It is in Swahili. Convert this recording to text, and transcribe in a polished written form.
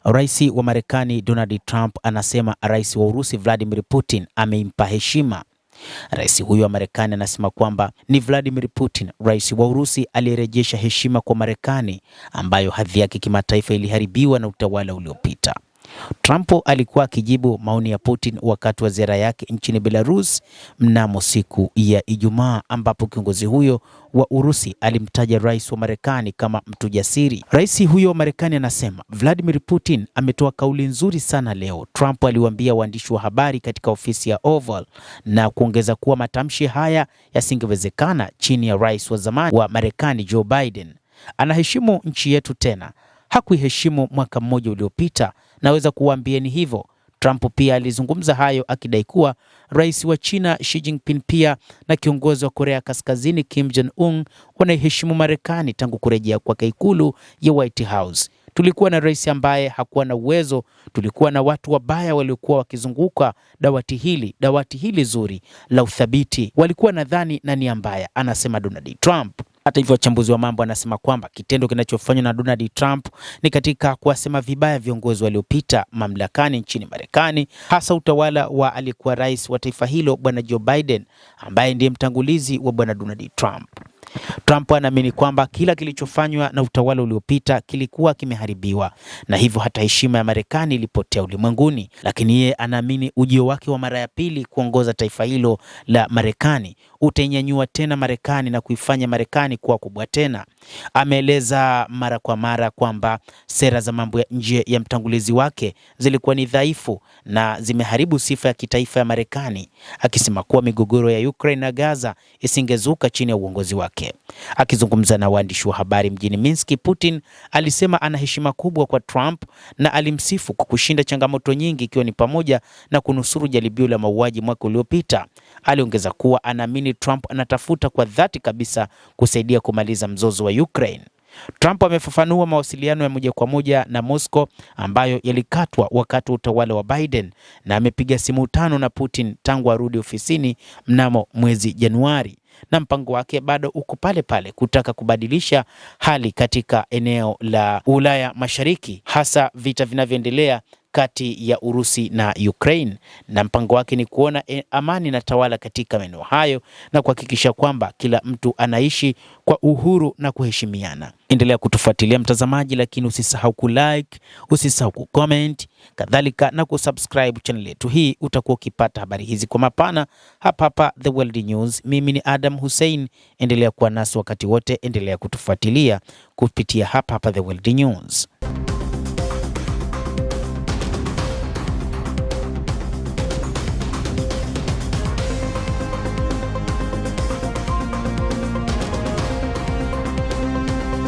Rais wa Marekani Donald Trump anasema rais wa Urusi Vladimir Putin ameimpa heshima. Rais huyo wa Marekani anasema kwamba ni Vladimir Putin, rais wa Urusi, aliyerejesha heshima kwa Marekani ambayo hadhi yake kimataifa iliharibiwa na utawala uliopita. Trump alikuwa akijibu maoni ya Putin wakati wa ziara yake nchini Belarus mnamo siku ya Ijumaa, ambapo kiongozi huyo wa Urusi alimtaja rais wa Marekani kama mtu jasiri. Rais huyo wa Marekani anasema Vladimir Putin ametoa kauli nzuri sana leo, Trump aliwaambia waandishi wa habari katika ofisi ya Oval, na kuongeza kuwa matamshi haya yasingewezekana chini ya rais wa zamani wa Marekani Joe Biden. Anaheshimu nchi yetu tena, hakuiheshimu mwaka mmoja uliopita, naweza kuwaambieni hivyo. Trump pia alizungumza hayo akidai kuwa rais wa China Xi Jinping pia na kiongozi wa Korea Kaskazini Kim Jong-un wanaiheshimu Marekani tangu kurejea kwake ikulu ya White House. Tulikuwa na rais ambaye hakuwa na uwezo, tulikuwa na watu wabaya waliokuwa wakizunguka dawati hili zuri la uthabiti, walikuwa nadhani na nia mbaya, anasema Donald Trump. Hata hivyo, wachambuzi wa mambo anasema kwamba kitendo kinachofanywa na Donald Trump ni katika kuwasema vibaya viongozi waliopita mamlakani nchini Marekani, hasa utawala wa aliyekuwa rais wa taifa hilo Bwana Joe Biden, ambaye ndiye mtangulizi wa Bwana Donald Trump. Trump anaamini kwamba kila kilichofanywa na utawala uliopita kilikuwa kimeharibiwa na hivyo hata heshima ya Marekani ilipotea ulimwenguni, lakini yeye anaamini ujio wake wa mara ya pili kuongoza taifa hilo la Marekani utainyanyua tena Marekani na kuifanya Marekani kuwa kubwa tena. Ameeleza mara kwa mara kwamba sera za mambo ya nje ya mtangulizi wake zilikuwa ni dhaifu na zimeharibu sifa ya kitaifa ya Marekani, akisema kuwa migogoro ya Ukraine na Gaza isingezuka chini ya uongozi wake. Akizungumza na waandishi wa habari mjini Minsk, Putin alisema ana heshima kubwa kwa Trump na alimsifu kwa kushinda changamoto nyingi, ikiwa ni pamoja na kunusuru jaribio la mauaji mwaka uliopita. Aliongeza kuwa anaamini Trump anatafuta kwa dhati kabisa kusaidia kumaliza mzozo wa Ukraine. Trump amefafanua mawasiliano ya moja kwa moja na Moscow ambayo yalikatwa wakati wa utawala wa Biden, na amepiga simu 5 na Putin tangu arudi ofisini mnamo mwezi Januari, na mpango wake bado uko pale pale, kutaka kubadilisha hali katika eneo la Ulaya Mashariki, hasa vita vinavyoendelea kati ya Urusi na Ukraine, na mpango wake ni kuona amani na tawala katika maeneo hayo na kuhakikisha kwamba kila mtu anaishi kwa uhuru na kuheshimiana. Endelea kutufuatilia mtazamaji, lakini usisahau kulike, usisahau kucomment, kadhalika na kusubscribe channel yetu hii. Utakuwa ukipata habari hizi kwa mapana hapa The World News. Mimi ni Adam Hussein, endelea kuwa nasi wakati wote, endelea kutufuatilia kupitia hapa The World News.